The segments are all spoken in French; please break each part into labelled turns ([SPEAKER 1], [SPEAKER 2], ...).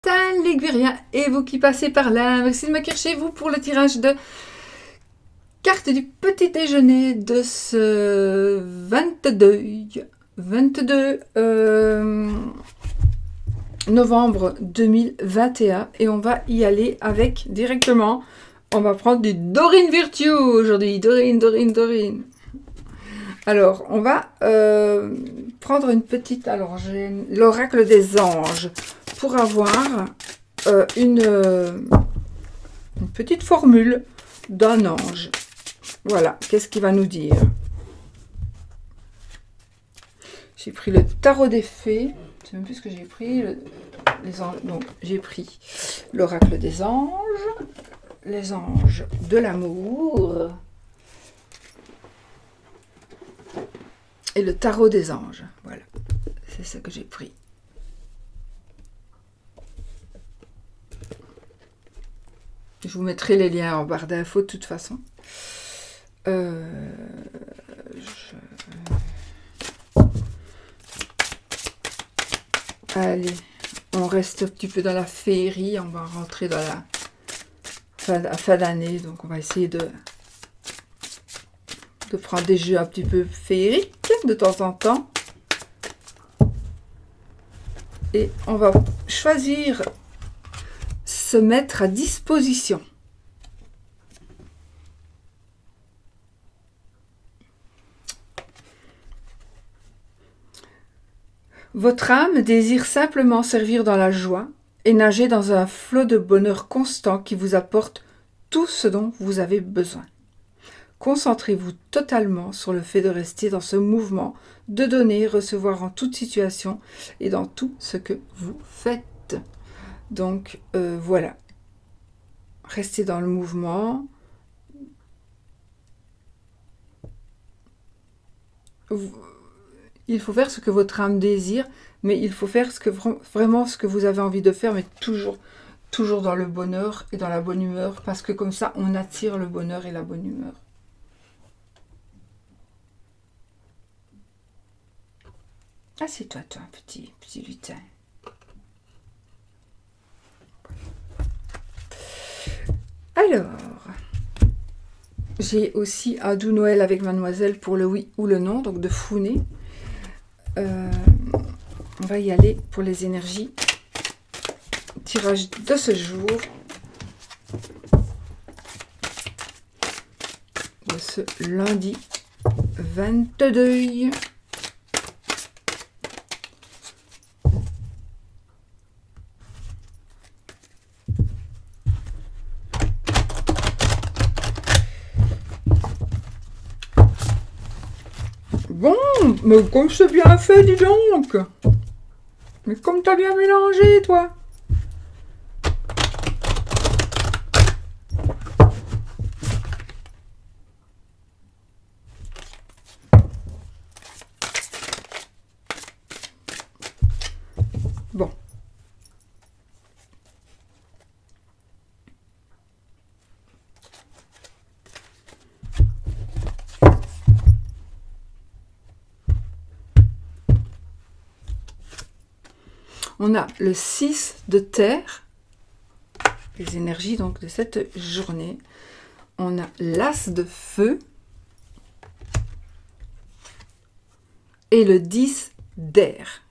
[SPEAKER 1] matin les Guériens et vous qui passez par là, merci de m'accueillir chez vous pour le tirage de cartes du petit déjeuner de ce 22 novembre 2021 et on va y aller avec directement, on va prendre du Dorine Virtue aujourd'hui, Dorine. Alors, on va prendre une petite... Alors, j'ai l'oracle des anges pour avoir une petite formule d'un ange. Voilà, qu'est-ce qu'il va nous dire? J'ai pris le tarot des fées. Je ne sais même plus ce que j'ai pris. Les anges. Donc, j'ai pris l'oracle des anges, les anges de l'amour et le tarot des anges. Voilà, c'est ça que j'ai pris. Je vous mettrai les liens en barre d'infos de toute façon. Allez, on reste un petit peu dans la féerie. On va rentrer dans la fin d'année. Donc, on va essayer de prendre des jeux un petit peu féeriques de temps en temps. Et on va choisir se mettre à disposition. Votre âme désire simplement servir dans la joie et nager dans un flot de bonheur constant qui vous apporte tout ce dont vous avez besoin. Concentrez-vous totalement sur le fait de rester dans ce mouvement, de donner, recevoir en toute situation et dans tout ce que vous faites. Donc, voilà. Restez dans le mouvement. Il faut faire ce que votre âme désire, mais il faut faire vraiment ce que vous avez envie de faire, mais toujours dans le bonheur et dans la bonne humeur, parce que comme ça, on attire le bonheur et la bonne humeur. Assieds-toi, toi, petit lutin. Alors, j'ai aussi un doux Noël avec Mademoiselle pour le oui ou le non, donc de Founé. On va y aller pour les énergies. Tirage de ce jour. De ce lundi 22. Bon, mais comme c'est bien fait, dis donc. Mais comme t'as bien mélangé, toi. Bon. On a le 6 de terre, les énergies donc de cette journée. On a l'as de feu et le 10 d'air.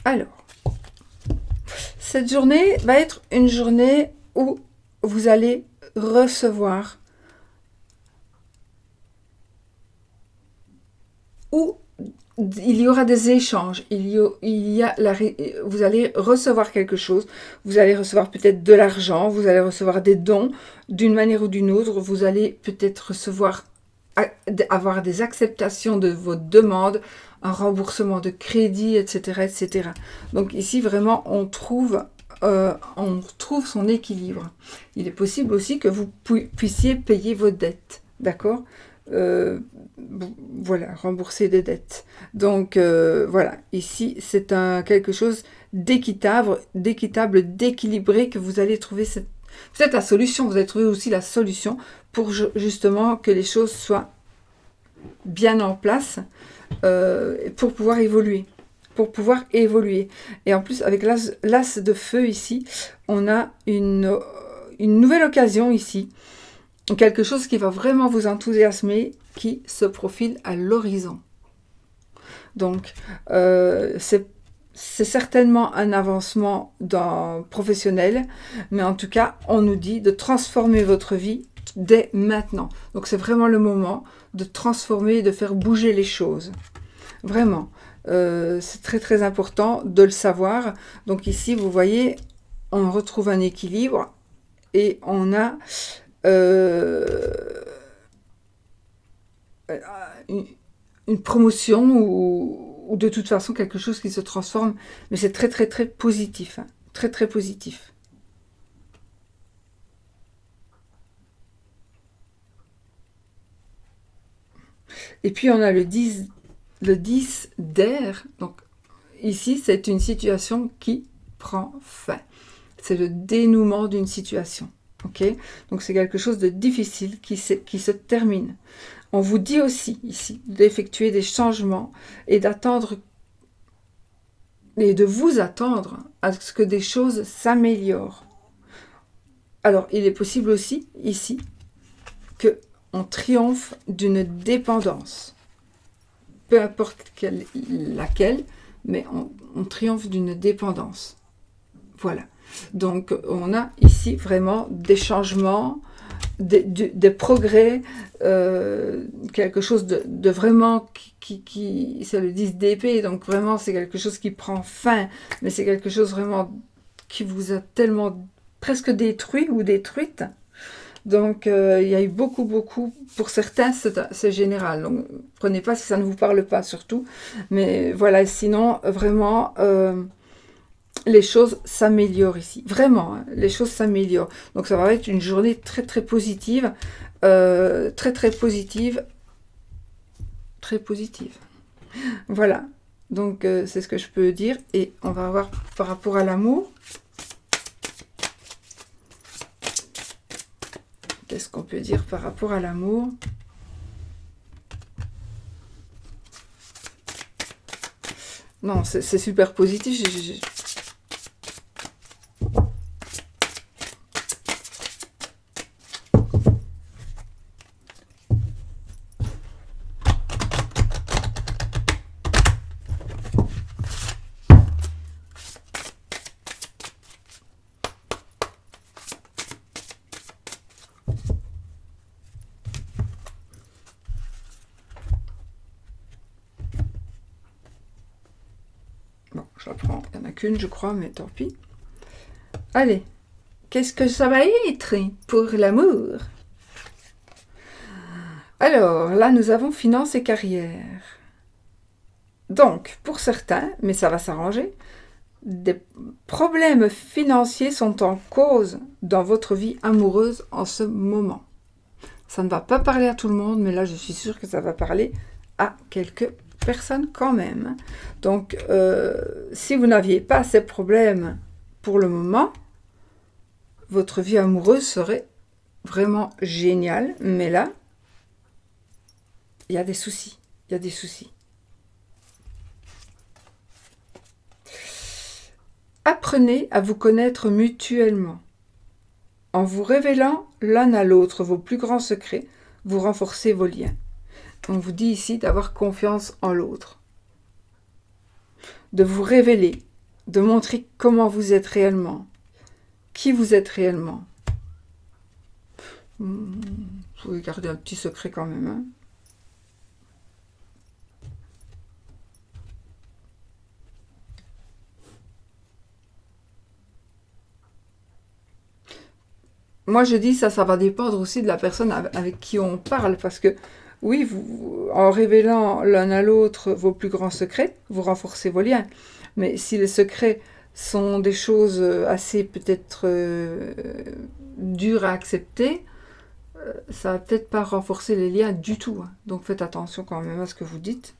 [SPEAKER 1] Alors, cette journée va être une journée où vous allez recevoir, où il y aura des échanges, vous allez recevoir quelque chose, vous allez recevoir peut-être de l'argent, vous allez recevoir des dons d'une manière ou d'une autre, vous allez peut-être avoir des acceptations de vos demandes, un remboursement de crédit, etc., etc. Donc ici, vraiment, on trouve son équilibre. Il est possible aussi que vous puissiez payer vos dettes, d'accord ? Voilà, rembourser des dettes. Donc voilà, ici c'est quelque chose d'équitable, d'équilibré que vous allez trouver. Peut-être la solution, vous allez trouver aussi la solution pour justement que les choses soient bien en place. pour pouvoir évoluer. Pour pouvoir évoluer. Et en plus, avec l'as de feu ici, on a une nouvelle occasion ici. Quelque chose qui va vraiment vous enthousiasmer, qui se profile à l'horizon. Donc, c'est certainement un avancement professionnel, mais en tout cas, on nous dit de transformer votre vie dès maintenant. Donc, c'est vraiment le moment de transformer et de faire bouger les choses. Vraiment. C'est très très important de le savoir. Donc ici, vous voyez, on retrouve un équilibre et on a une promotion ou de toute façon quelque chose qui se transforme. Mais c'est très très très positif. Hein. Très très positif. Et puis on a le 10 d'air. Donc ici, c'est une situation qui prend fin. C'est le dénouement d'une situation. Okay, donc c'est quelque chose de difficile qui se termine. On vous dit aussi ici d'effectuer des changements et d'attendre et de vous attendre à ce que des choses s'améliorent. Alors il est possible aussi ici que on triomphe d'une dépendance, peu importe laquelle, mais on triomphe d'une dépendance. Voilà. Donc, on a ici vraiment des changements, des progrès, quelque chose de vraiment qui c'est le 10 d'épée, donc vraiment c'est quelque chose qui prend fin, mais c'est quelque chose vraiment qui vous a tellement presque détruit ou détruite. Donc, il y a eu beaucoup, pour certains, c'est général. Donc, prenez pas si ça ne vous parle pas, surtout. Mais voilà, sinon, vraiment, les choses s'améliorent ici. Vraiment, hein, les choses s'améliorent. Donc, ça va être une journée très, très positive. Très, très positive. Très positive. Voilà. Donc, c'est ce que je peux dire. Et on va voir par rapport à l'amour. Qu'est-ce qu'on peut dire par rapport à l'amour? Non, c'est super positif. Bon, je la prends. Il n'y en a qu'une, je crois, mais tant pis. Allez. Qu'est-ce que ça va être pour l'amour? Alors, là, nous avons finance et carrière. Donc, pour certains, mais ça va s'arranger, des problèmes financiers sont en cause dans votre vie amoureuse en ce moment. Ça ne va pas parler à tout le monde, mais là, je suis sûre que ça va parler à quelques personnes quand même. Donc, si vous n'aviez pas ces problèmes pour le moment, votre vie amoureuse serait vraiment géniale. Mais là, il y a des soucis. Il y a des soucis. Apprenez à vous connaître mutuellement. En vous révélant l'un à l'autre vos plus grands secrets, vous renforcez vos liens. On vous dit ici d'avoir confiance en l'autre. De vous révéler, de montrer comment vous êtes réellement, qui vous êtes réellement. Vous pouvez garder un petit secret quand même. Hein. Moi, je dis ça va dépendre aussi de la personne avec qui on parle, parce que oui, en révélant l'un à l'autre vos plus grands secrets, vous renforcez vos liens. Mais si les secrets sont des choses assez peut-être dures à accepter, ça va peut-être pas renforcer les liens du tout. Hein. Donc faites attention quand même à ce que vous dites.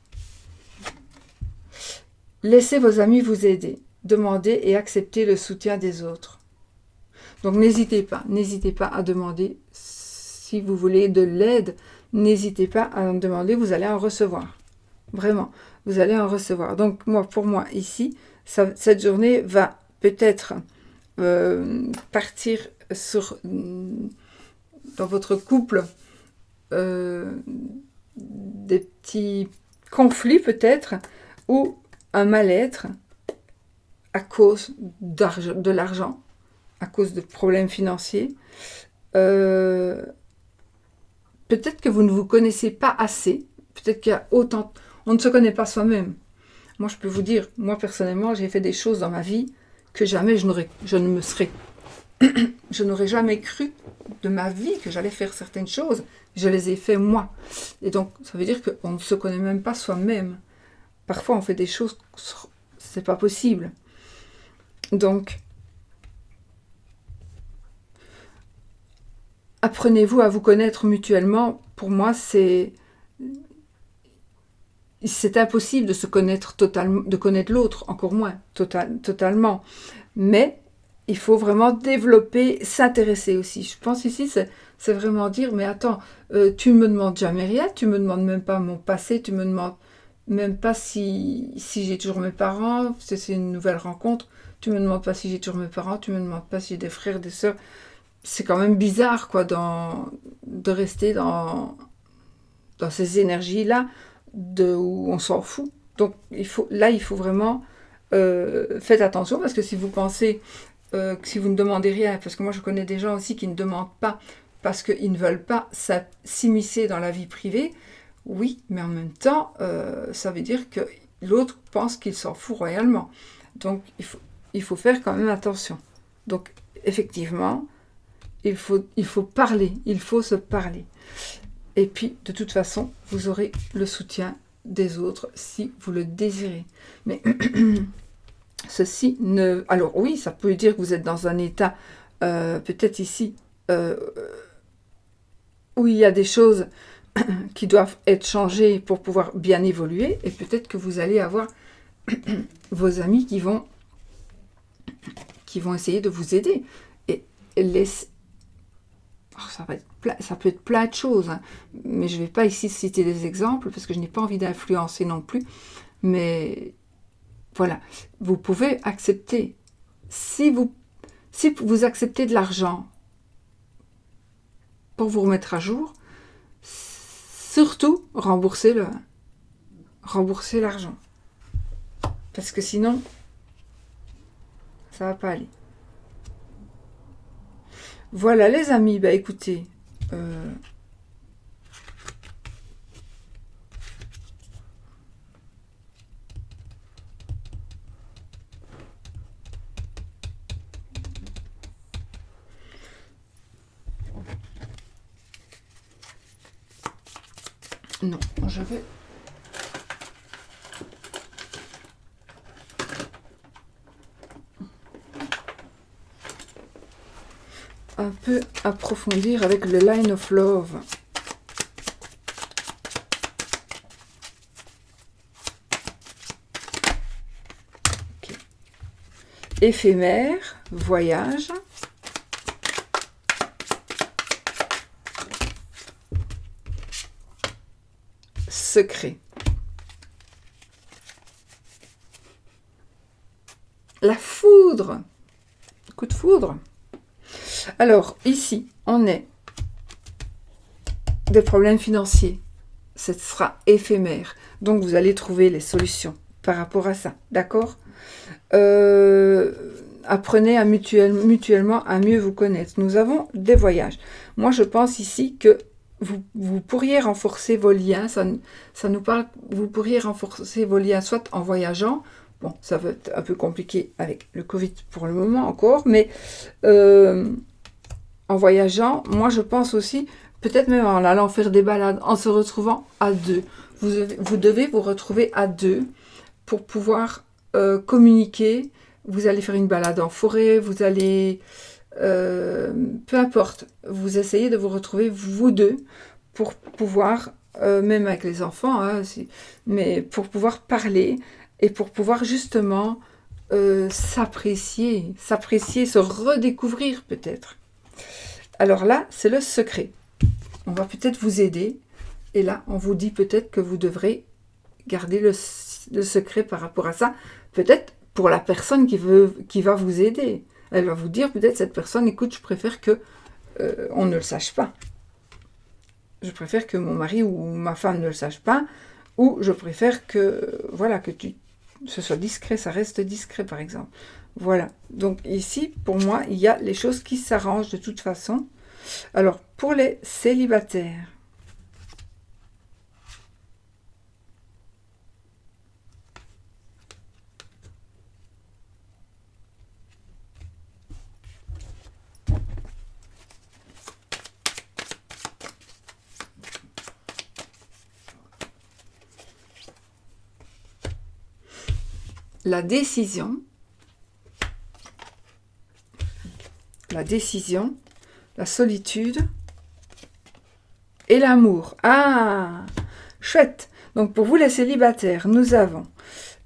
[SPEAKER 1] Laissez vos amis vous aider. Demandez et acceptez le soutien des autres. Donc n'hésitez pas à demander si vous voulez de l'aide. N'hésitez pas à en demander, vous allez en recevoir. vraiment. Vous allez en recevoir. Donc, pour moi, ici, cette journée va peut-être partir dans votre couple des petits conflits peut-être, ou un mal-être à cause de l'argent, à cause de problèmes financiers. Peut-être que vous ne vous connaissez pas assez, peut-être qu'il y a autant... On ne se connaît pas soi-même. Moi, je peux vous dire, moi personnellement, j'ai fait des choses dans ma vie que jamais je n'aurais jamais cru de ma vie que j'allais faire certaines choses. Je les ai fait moi. Et donc, ça veut dire qu'on ne se connaît même pas soi-même. Parfois, on fait des choses, c'est pas possible. Donc, apprenez-vous à vous connaître mutuellement. Pour moi, c'est impossible de se connaître totalement, de connaître l'autre, encore moins, totalement. Mais il faut vraiment développer, s'intéresser aussi. Je pense ici, c'est vraiment dire, mais attends, tu me demandes jamais rien, tu me demandes même pas mon passé, tu me demandes même pas si j'ai toujours mes parents, c'est une nouvelle rencontre, tu me demandes pas si j'ai toujours mes parents, tu me demandes pas si j'ai des frères, des sœurs. C'est quand même bizarre, quoi, de rester dans ces énergies-là, où on s'en fout. Donc, il faut vraiment... faites attention, parce que si vous pensez que si vous ne demandez rien, parce que moi je connais des gens aussi qui ne demandent pas parce qu'ils ne veulent pas s'immiscer dans la vie privée, oui, mais en même temps, ça veut dire que l'autre pense qu'il s'en fout royalement. Donc il faut faire quand même attention. Donc effectivement, il faut parler, il faut se parler. Et puis de toute façon, vous aurez le soutien des autres si vous le désirez. Mais ceci ne... Alors oui, ça peut dire que vous êtes dans un état, peut-être ici, où il y a des choses qui doivent être changées pour pouvoir bien évoluer, et peut-être que vous allez avoir vos amis qui vont essayer de vous aider. Et ça peut être plein de choses, hein, mais je ne vais pas ici citer des exemples, parce que je n'ai pas envie d'influencer non plus, mais... Voilà, vous pouvez accepter. Si vous acceptez de l'argent pour vous remettre à jour, surtout remboursez l'argent. Parce que sinon, ça ne va pas aller. Voilà les amis, bah écoutez, non, je vais un peu approfondir avec le Line of Love. Okay. Éphémère, voyage. Secret. La foudre. Coup de foudre. Alors, ici, on est des problèmes financiers. Ce sera éphémère. Donc, vous allez trouver les solutions par rapport à ça. D'accord ? Apprenez mutuellement à mieux vous connaître. Nous avons des voyages. Moi, je pense ici que vous pourriez renforcer vos liens. Ça nous parle. Vous pourriez renforcer vos liens soit en voyageant. Bon, ça va être un peu compliqué avec le Covid pour le moment encore, mais en voyageant, moi je pense aussi, peut-être même en allant faire des balades, en se retrouvant à deux. Vous devez vous retrouver à deux pour pouvoir communiquer. Vous allez faire une balade en forêt, vous allez... peu importe, vous essayez de vous retrouver vous deux pour pouvoir, même avec les enfants, hein, mais pour pouvoir parler et pour pouvoir justement s'apprécier, se redécouvrir peut-être. Alors là, c'est le secret. On va peut-être vous aider et là, on vous dit peut-être que vous devrez gardez le secret par rapport à ça. Peut-être pour la personne qui va vous aider. Elle va vous dire, peut-être cette personne, écoute, je préfère que on ne le sache pas. Je préfère que mon mari ou ma femme ne le sache pas, ou je préfère que, voilà, que ce soit discret, ça reste discret, par exemple. Voilà. Donc ici, pour moi, il y a les choses qui s'arrangent de toute façon. Alors, pour les célibataires, la décision, la solitude et l'amour. Ah, chouette. Donc pour vous les célibataires, nous avons,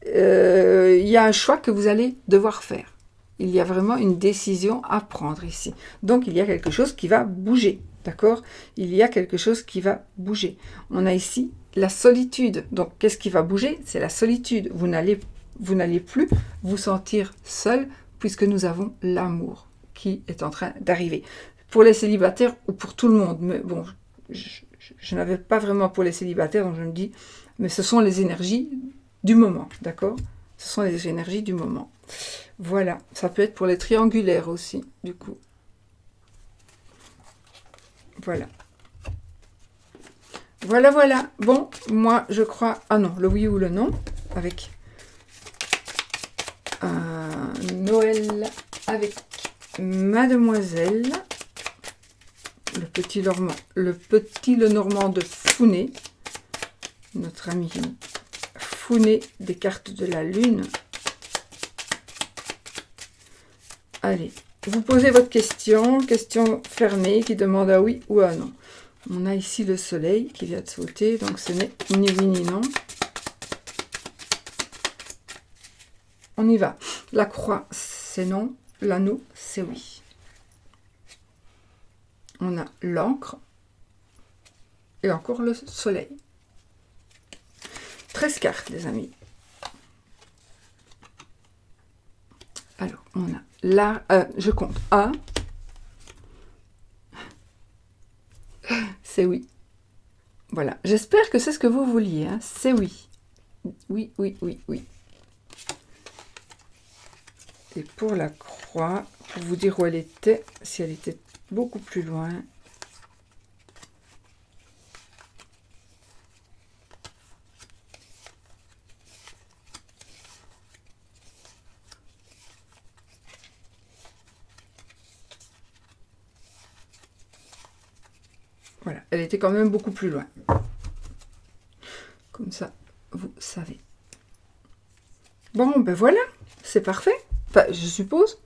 [SPEAKER 1] il y a un choix que vous allez devoir faire. Il y a vraiment une décision à prendre ici. Donc il y a quelque chose qui va bouger, d'accord? Il y a quelque chose qui va bouger. On a ici la solitude. Donc qu'est-ce qui va bouger? C'est la solitude. Vous n'allez plus vous sentir seul puisque nous avons l'amour qui est en train d'arriver. Pour les célibataires ou pour tout le monde, mais bon, je n'avais pas vraiment pour les célibataires, donc je me dis, mais ce sont les énergies du moment, d'accord? Ce sont les énergies du moment. Voilà, ça peut être pour les triangulaires aussi, du coup. Voilà. Voilà, voilà. Bon, moi, je crois... Ah non, le oui ou le non, avec un Noël avec Mademoiselle, le petit Lenormand de Founé, notre ami Founé des cartes de la Lune. Allez, vous posez votre question fermée qui demande un oui ou un non. On a ici le soleil qui vient de sauter, donc ce n'est ni oui ni non. On y va. La croix, c'est non. L'anneau, c'est oui. On a l'encre et encore le soleil. 13 cartes, les amis. Alors, on a là, je compte 1. C'est oui. Voilà. J'espère que c'est ce que vous vouliez. Hein. C'est oui. Oui, oui, oui, oui. Et pour la croix, pour vous dire où elle était, si elle était beaucoup plus loin. Voilà, elle était quand même beaucoup plus loin. Comme ça, vous savez. Bon, ben voilà, c'est parfait. Enfin, je suppose.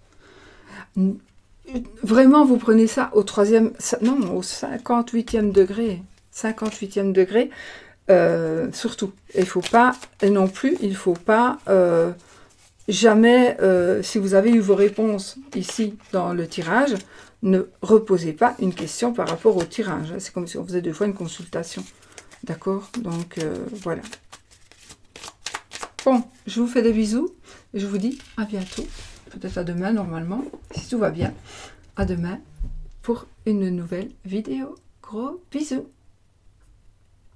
[SPEAKER 1] Vraiment, vous prenez ça au 3e... Non, au 58e degré. 58e degré. Surtout. Il faut pas... Non plus, il faut pas... jamais, si vous avez eu vos réponses ici dans le tirage, ne reposez pas une question par rapport au tirage. C'est comme si on faisait 2 fois une consultation. D'accord? Donc, voilà. Bon, je vous fais des bisous. Et je vous dis à bientôt. Peut-être à demain, normalement. Si tout va bien. À demain pour une nouvelle vidéo. Gros bisous.